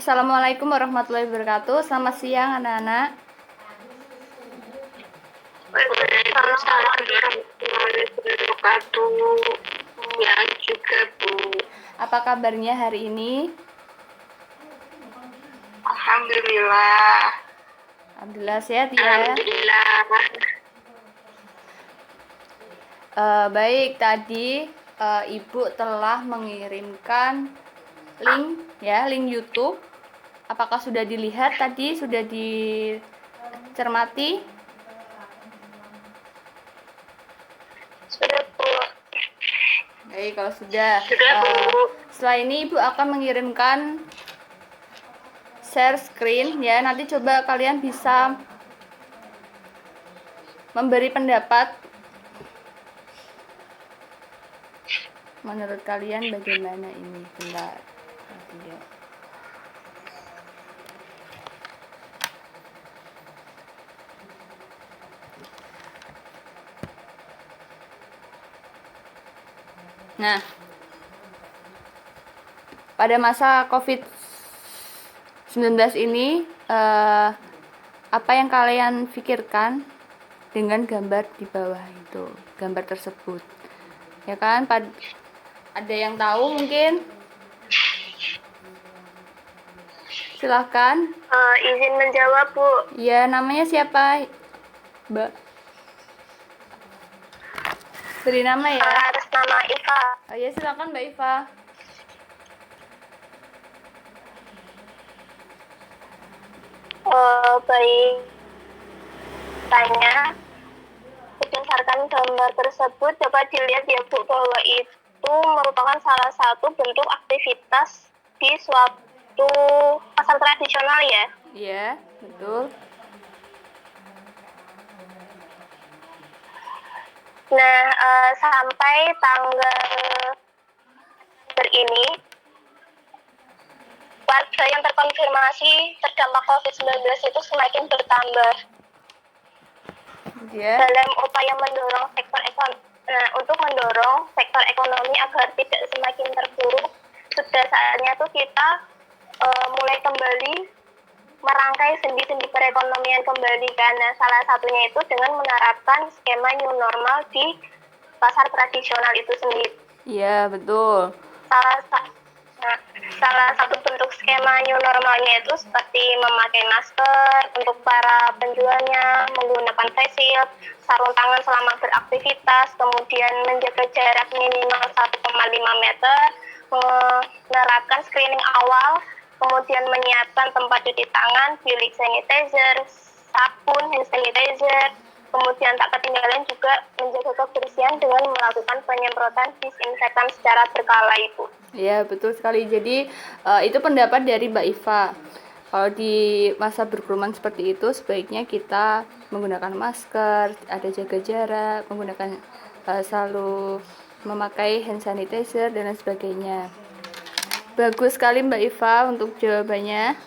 Assalamualaikum warahmatullahi wabarakatuh. Selamat siang anak-anak. Waalaikumsalam warahmatullahi wabarakatuh. Ya juga Bu. Apa kabarnya hari ini? Alhamdulillah. Alhamdulillah sehat ya. Alhamdulillah. Baik, tadi Ibu telah mengirimkan link YouTube. Apakah sudah dilihat tadi? Sudah dicermati? Sudah Bu. Baik, kalau sudah. Sudah Bu. Setelah ini Ibu akan mengirimkan share screen ya. Nanti coba kalian bisa memberi pendapat. Menurut kalian bagaimana ini? Bentar. Tidak. Nah, pada masa COVID-19 ini, apa yang kalian pikirkan dengan gambar di bawah itu, gambar tersebut? Ya kan, ada yang tahu mungkin? Silahkan. Izin menjawab Bu. Ya, namanya siapa, Mbak? Beri nama ya. Atas nama Iva. Oh ya, silakan Mbak Iva. Baik. Tanya. Berdasarkan gambar tersebut dapat dilihat ya Bu bahwa itu merupakan salah satu bentuk aktivitas di suatu pasar tradisional ya. Iya, betul. Nah, sampai tanggal ini, warga yang terkonfirmasi terdampak COVID-19 itu semakin bertambah. Ya. Dalam upaya mendorong untuk mendorong sektor ekonomi agar tidak semakin terpuruk, sudah saatnya tuh kita mulai kembali merangkai sendi-sendi perekonomian kembali, karena salah satunya itu dengan menerapkan skema new normal di pasar tradisional itu sendiri. Iya, betul. Salah satu bentuk skema new normalnya itu seperti memakai masker untuk para penjualnya, menggunakan face shield, sarung tangan selama beraktivitas, kemudian menjaga jarak minimal 1,5 meter, menerapkan screening awal, kemudian menyiapkan tempat cuci tangan, bilik sanitizer, sabun, hand sanitizer, kemudian tak ketinggalan juga menjaga kebersihan dengan melakukan penyemprotan disinfektan secara berkala itu. Ya, betul sekali. Jadi itu pendapat dari Mbak Iva. Kalau di masa berkerumun seperti itu, sebaiknya kita menggunakan masker, ada jaga jarak, menggunakan selalu memakai hand sanitizer dan lain sebagainya. Bagus sekali Mbak Iva untuk jawabannya.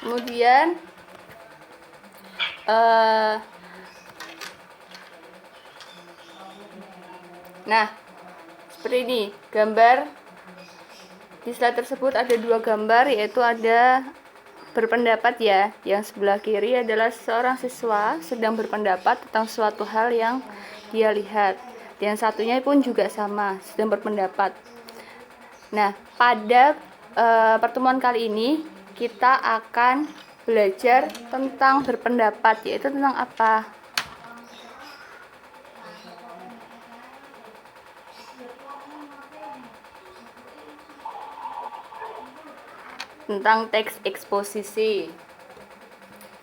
Kemudian nah, seperti ini gambar di slide tersebut ada dua gambar, yaitu ada berpendapat ya. Yang sebelah kiri adalah seorang siswa sedang berpendapat tentang suatu hal yang dia lihat. Yang satunya pun juga sama, sedang berpendapat. Nah, pada pertemuan kali ini kita akan belajar tentang berpendapat, yaitu tentang apa? Tentang teks eksposisi.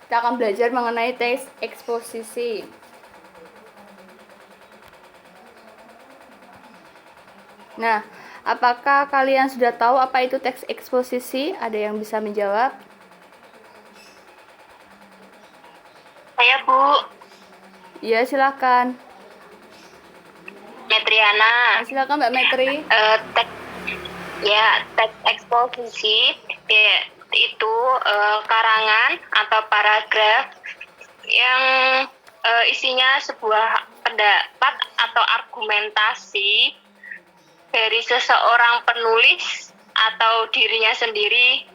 Kita akan belajar mengenai teks eksposisi. Nah, apakah kalian sudah tahu apa itu teks eksposisi? Ada yang bisa menjawab? Saya Bu. Ya, silakan. Metriana. Silakan Mbak Metri. Teks eksposisi ya, itu karangan atau paragraf yang isinya sebuah pendapat atau argumentasi dari seseorang penulis atau dirinya sendiri.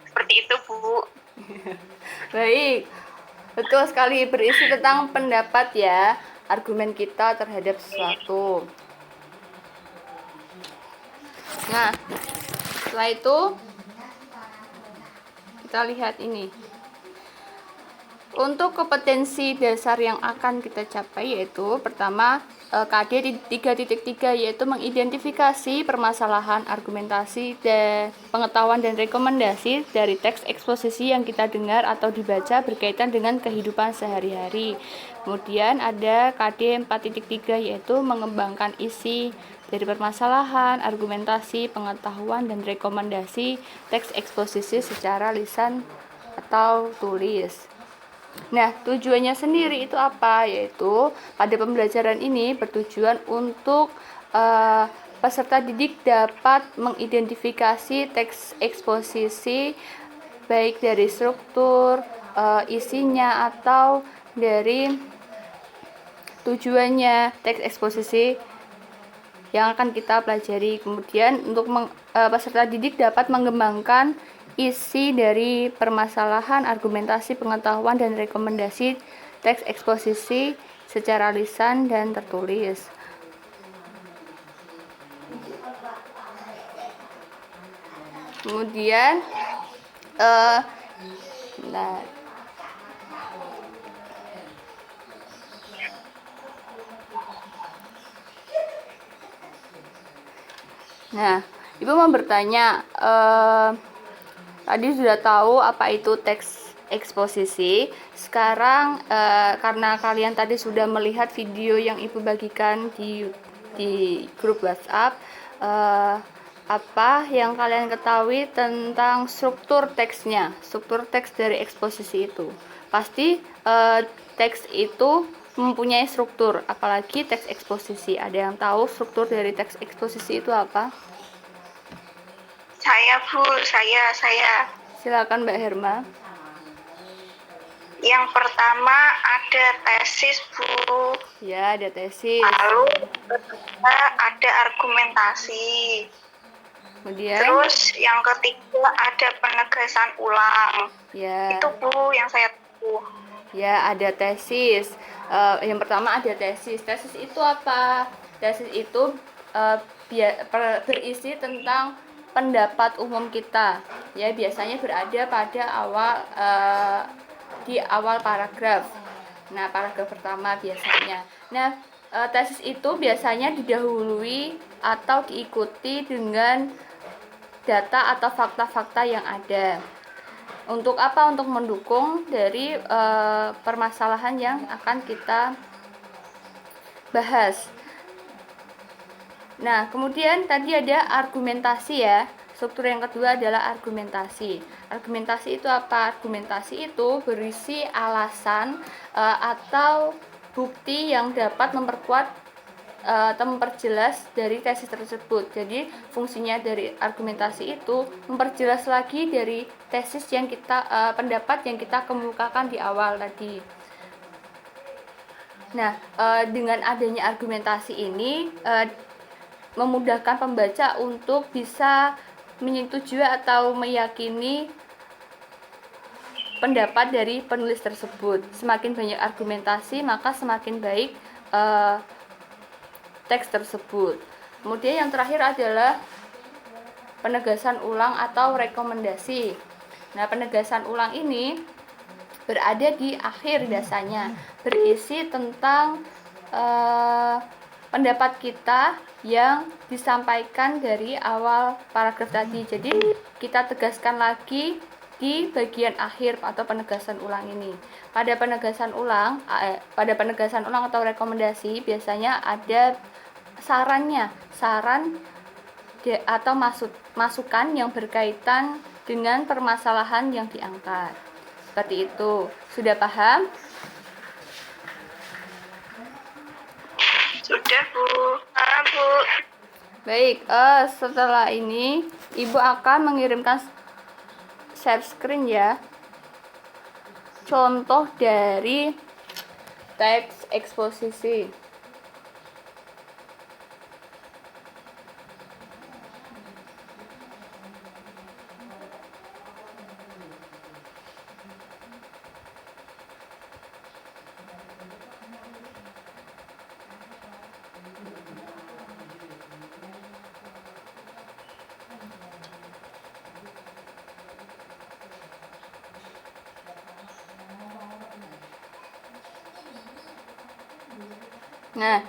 Seperti itu, Bu. Baik, betul sekali, berisi tentang pendapat ya, argumen kita terhadap sesuatu. Nah, setelah itu kita lihat ini. Untuk kompetensi dasar yang akan kita capai yaitu pertama KD 3.3 yaitu mengidentifikasi permasalahan, argumentasi, dan pengetahuan dan rekomendasi dari teks eksposisi yang kita dengar atau dibaca berkaitan dengan kehidupan sehari-hari. Kemudian ada KD 4.3 yaitu mengembangkan isi dari permasalahan, argumentasi, pengetahuan, dan rekomendasi teks eksposisi secara lisan atau tulis. Nah, tujuannya sendiri itu apa? Yaitu pada pembelajaran ini bertujuan untuk peserta didik dapat mengidentifikasi teks eksposisi baik dari struktur, isinya, atau dari tujuannya teks eksposisi yang akan kita pelajari. Kemudian untuk peserta didik dapat mengembangkan isi dari permasalahan, argumentasi, pengetahuan, dan rekomendasi teks eksposisi secara lisan dan tertulis. Kemudian nah, Ibu mau bertanya, tadi sudah tahu apa itu teks eksposisi. Sekarang karena kalian tadi sudah melihat video yang Ibu bagikan di grup WhatsApp, apa yang kalian ketahui tentang struktur teksnya, struktur teks dari eksposisi itu? Pasti teks itu mempunyai struktur, apalagi teks eksposisi. Ada yang tahu struktur dari teks eksposisi itu apa? Saya, Bu, saya. Silakan Mbak Herma. Yang pertama ada tesis, Bu. Ya, ada tesis. Lalu kedua ada argumentasi. Kemudian Terus yang ketiga ada penegasan ulang. ya. Itu, Bu, yang saya tahu. Ya, ada tesis. Yang pertama ada tesis. Tesis itu apa? Tesis itu berisi tentang pendapat umum kita. Ya, biasanya berada pada di awal paragraf. Nah, paragraf pertama biasanya. Nah, tesis itu biasanya didahului atau diikuti dengan data atau fakta-fakta yang ada. Untuk apa? Untuk mendukung dari permasalahan yang akan kita bahas. Nah, kemudian tadi ada argumentasi ya. Struktur yang kedua adalah argumentasi. Argumentasi itu apa? Argumentasi itu berisi alasan atau bukti yang dapat memperkuat atau memperjelas dari tesis tersebut. Jadi fungsinya dari argumentasi itu memperjelas lagi dari tesis yang kita pendapat yang kita kemukakan di awal tadi. Nah, dengan adanya argumentasi ini memudahkan pembaca untuk bisa menyetujui atau meyakini pendapat dari penulis tersebut. Semakin banyak argumentasi, maka semakin baik teks tersebut. Kemudian yang terakhir adalah penegasan ulang atau rekomendasi. Nah, penegasan ulang ini berada di akhir biasanya, berisi tentang pendapat kita yang disampaikan dari awal paragraf tadi. Jadi kita tegaskan lagi di bagian akhir atau penegasan ulang ini. Pada penegasan ulang atau rekomendasi biasanya ada saran atau masukan yang berkaitan dengan permasalahan yang diangkat. Seperti itu. Sudah paham? Sudah, Bu. Bu. Baik, setelah ini Ibu akan mengirimkan share screen ya. Contoh dari teks eksposisi. Nah,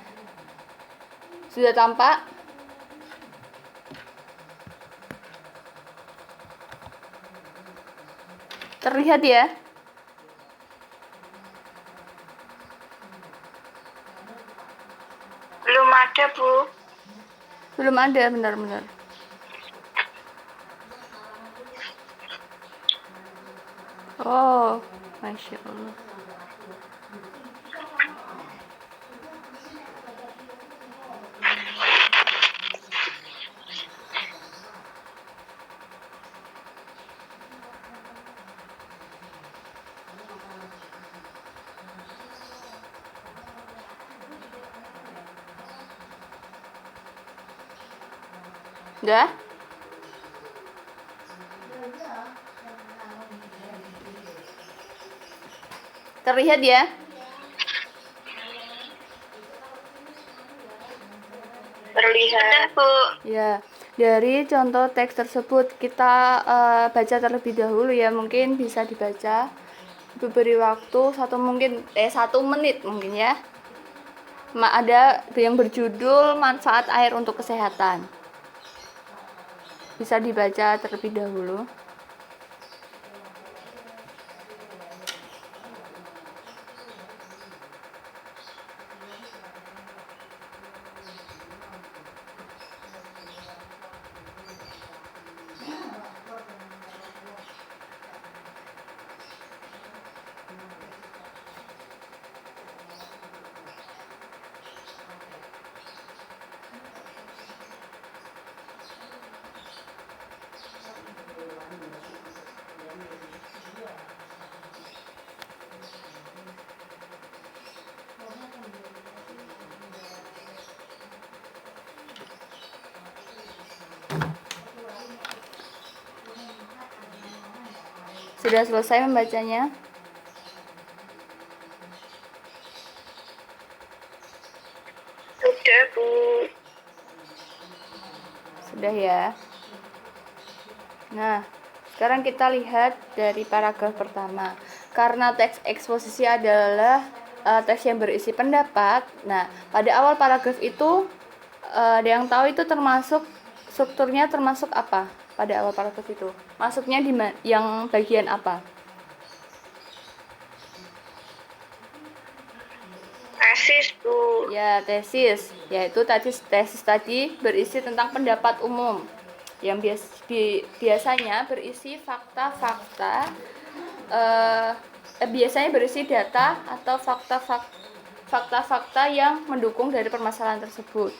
sudah tampak? Terlihat ya? Belum ada, Bu. Belum ada, benar-benar. Oh, Masya Allah. Udah? Terlihat ya? Terlihat, Bu. Ya, dari contoh teks tersebut kita baca terlebih dahulu ya. Mungkin bisa dibaca. Beri waktu 1 menit mungkin ya. Ada yang berjudul manfaat air untuk kesehatan. Bisa dibaca terlebih dahulu. Sudah selesai membacanya? Sudah, Bu. Sudah ya. Nah, sekarang kita lihat dari paragraf pertama. Karena teks eksposisi adalah teks yang berisi pendapat. Nah, pada awal paragraf itu ada yang tahu itu termasuk strukturnya termasuk apa? Pada awal paragraf itu masuknya di yang bagian apa? Tesis, Bu. Ya, tesis, yaitu tesis tadi berisi tentang pendapat umum yang biasanya berisi fakta-fakta, biasanya berisi data atau fakta-fakta yang mendukung dari permasalahan tersebut.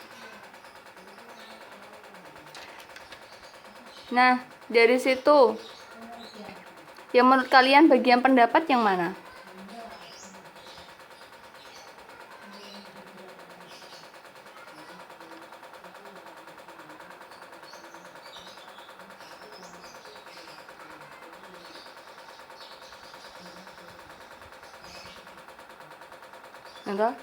Nah, dari situ, yang menurut kalian bagian pendapat yang mana? Enggak?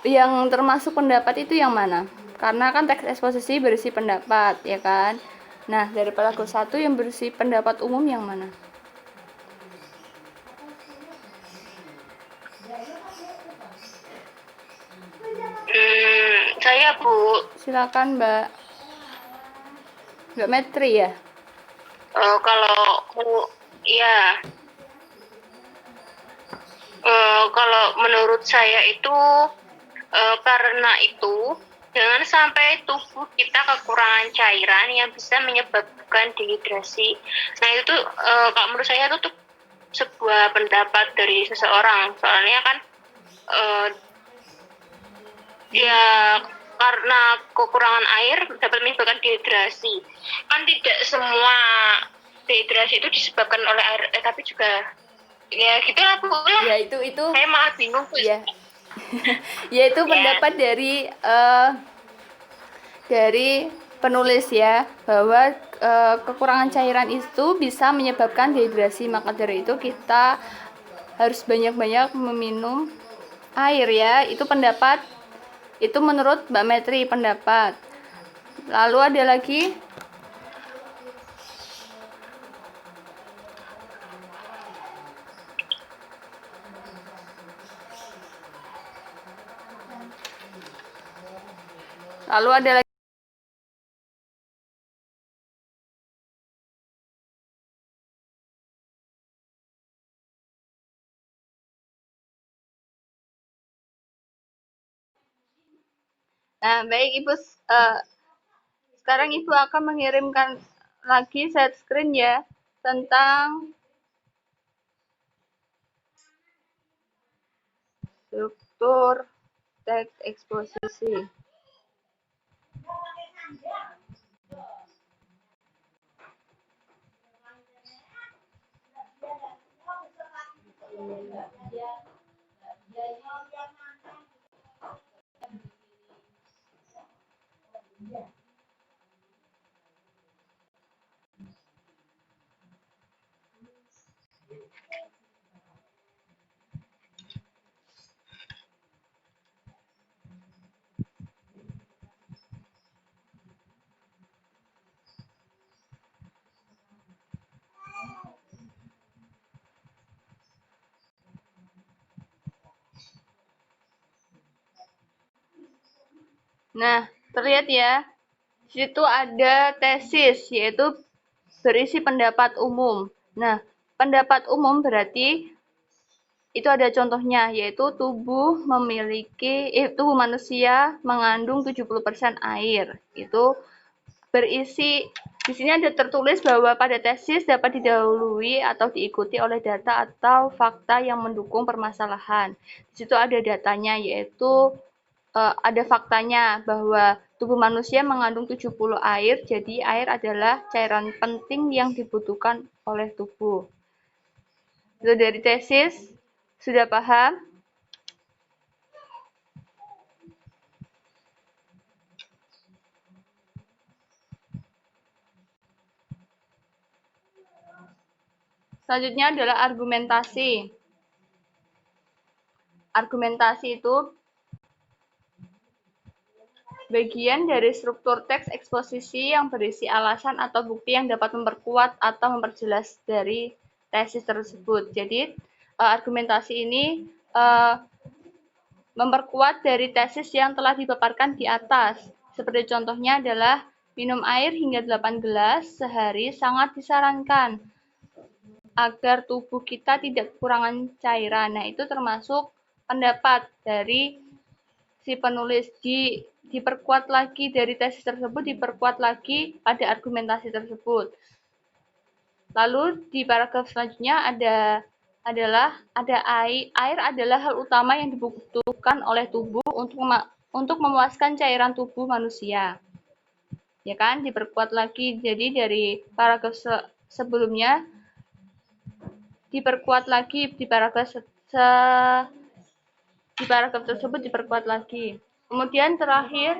Yang termasuk pendapat itu yang mana? Karena kan teks eksposisi berisi pendapat, ya kan? Nah, dari paragraf 1 yang berisi pendapat umum yang mana? Saya, Bu. Silakan, Mbak. Mbak Metri ya? Ya, kalau menurut saya itu karena itu jangan sampai tubuh kita kekurangan cairan yang bisa menyebabkan dehidrasi. Nah itu kalau menurut saya itu tuh sebuah pendapat dari seseorang. Soalnya kan ya karena kekurangan air dapat menyebabkan dehidrasi. Kan tidak semua dehidrasi itu disebabkan oleh air, tapi juga ya gitulah Bu lah. Ya itu Saya malah bingung Bu. ya. Yaitu pendapat dari penulis ya, bahwa kekurangan cairan itu bisa menyebabkan dehidrasi. Maka dari itu kita harus banyak-banyak meminum air ya. Itu pendapat, itu menurut Mbak Metri pendapat. Lalu ada lagi, lalu ada lagi. Nah, baik Ibu, sekarang Ibu akan mengirimkan lagi share screen ya tentang struktur teks eksposisi. Nah, terlihat ya, di situ ada tesis, yaitu berisi pendapat umum. Nah, pendapat umum berarti itu ada contohnya, yaitu tubuh manusia mengandung 70% air. Itu berisi, di sini ada tertulis bahwa pada tesis dapat didahului atau diikuti oleh data atau fakta yang mendukung permasalahan. Di situ ada datanya, yaitu ada faktanya bahwa tubuh manusia mengandung 70 air, jadi air adalah cairan penting yang dibutuhkan oleh tubuh. Itu dari tesis, sudah paham? Selanjutnya adalah argumentasi. Argumentasi itu bagian dari struktur teks eksposisi yang berisi alasan atau bukti yang dapat memperkuat atau memperjelas dari tesis tersebut. Jadi, argumentasi ini memperkuat dari tesis yang telah dipaparkan di atas. Seperti contohnya adalah minum air hingga 8 gelas sehari sangat disarankan agar tubuh kita tidak kekurangan cairan. Nah, itu termasuk pendapat dari si penulis. Diperkuat lagi dari tesis tersebut, diperkuat lagi pada argumentasi tersebut. Lalu di paragraf selanjutnya ada air adalah hal utama yang dibutuhkan oleh tubuh untuk memuaskan cairan tubuh manusia. Ya kan, diperkuat lagi. Jadi dari paragraf sebelumnya diperkuat lagi di paragraf tersebut diperkuat lagi. Kemudian terakhir,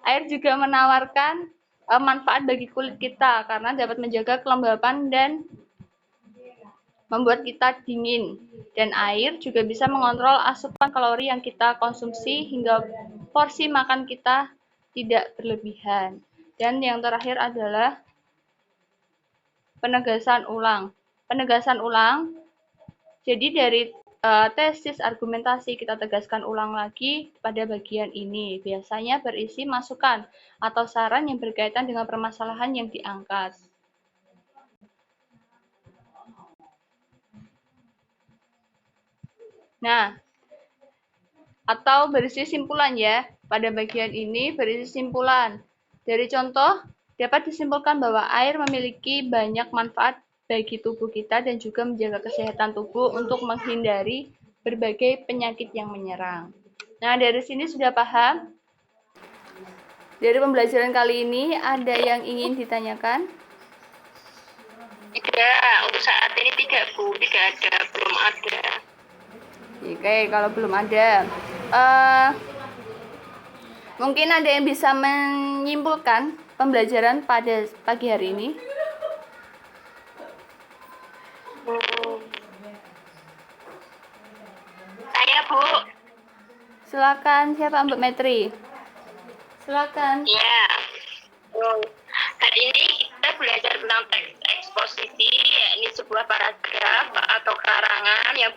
air juga menawarkan manfaat bagi kulit kita karena dapat menjaga kelembapan dan membuat kita dingin. Dan air juga bisa mengontrol asupan kalori yang kita konsumsi hingga porsi makan kita tidak berlebihan. Dan yang terakhir adalah penegasan ulang. Penegasan ulang, jadi dari tesis argumentasi kita tegaskan ulang lagi pada bagian ini. Biasanya berisi masukan atau saran yang berkaitan dengan permasalahan yang diangkat. Nah, atau berisi simpulan ya. Pada bagian ini berisi simpulan. Dari contoh, dapat disimpulkan bahwa air memiliki banyak manfaat bagi tubuh kita dan juga menjaga kesehatan tubuh untuk menghindari berbagai penyakit yang menyerang. Nah, dari sini sudah paham? Dari pembelajaran kali ini ada yang ingin ditanyakan? Tidak, untuk saat ini tidak Bu, tidak ada, belum ada. Oke, kalau belum ada, mungkin ada yang bisa menyimpulkan pembelajaran pada pagi hari ini? silakan. Siapa Mbak Metri? Silakan. Ya. Hari ini kita belajar tentang teks eksposisi, yakni sebuah paragraf atau karangan yang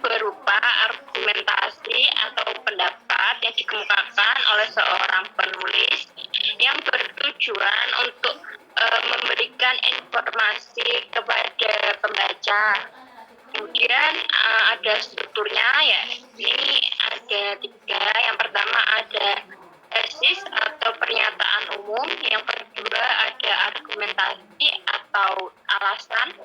berupa argumentasi atau pendapat yang dikemukakan oleh seorang penulis yang bertujuan untuk memberikan informasi kepada pembaca. Kemudian ada strukturnya, ya. Ini ada 3. Yang pertama ada tesis atau pernyataan umum. Yang kedua ada argumentasi atau alasan.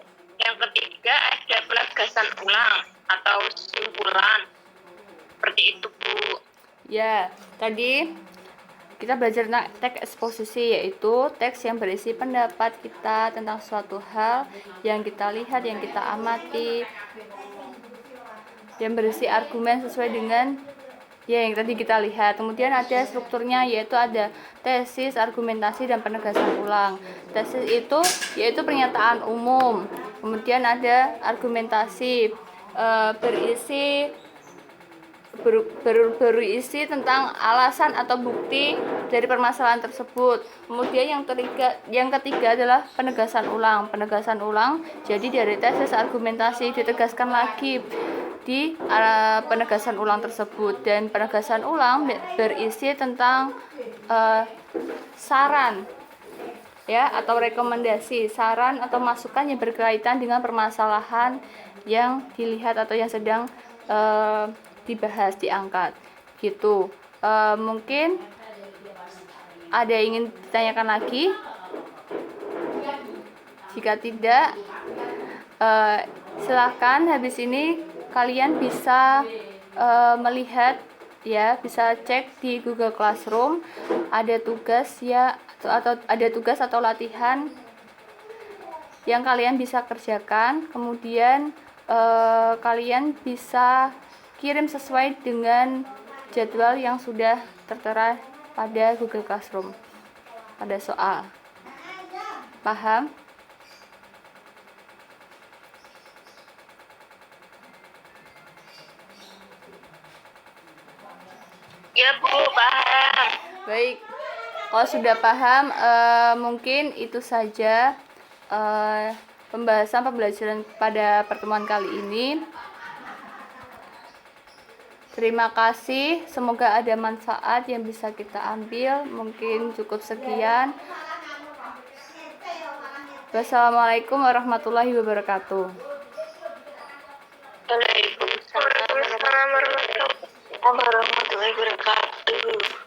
Yang ketiga ada penegasan ulang atau simpulan. Seperti itu, Bu. Ya, tadi kita belajar tentang teks eksposisi, yaitu teks yang berisi pendapat kita tentang suatu hal yang kita lihat, yang kita amati, yang berisi argumen sesuai dengan ya yang tadi kita lihat. Kemudian ada strukturnya, yaitu ada tesis, argumentasi, dan penegasan ulang. Tesis itu yaitu pernyataan umum. Kemudian ada argumentasi, berisi tentang alasan atau bukti dari permasalahan tersebut. Kemudian yang ketiga adalah penegasan ulang. Penegasan ulang jadi dari tesis, argumentasi ditegaskan lagi di penegasan ulang tersebut, dan penegasan ulang berisi tentang saran ya atau rekomendasi, saran atau masukan yang berkaitan dengan permasalahan yang dilihat atau yang sedang dibahas, diangkat gitu. Mungkin ada yang ingin ditanyakan lagi? Jika tidak, silahkan habis ini kalian bisa melihat ya, bisa cek di Google Classroom, ada tugas ya atau ada tugas atau latihan yang kalian bisa kerjakan. Kemudian kalian bisa kirim sesuai dengan jadwal yang sudah tertera pada Google Classroom pada soal. Paham? Ya, Bu, paham. Baik, kalau sudah paham, mungkin itu saja pembelajaran pada pertemuan kali ini. Terima kasih, semoga ada manfaat yang bisa kita ambil. Mungkin cukup sekian. Wassalamualaikum warahmatullahi wabarakatuh. Waalaikumsalam warahmatullahi wabarakatuh.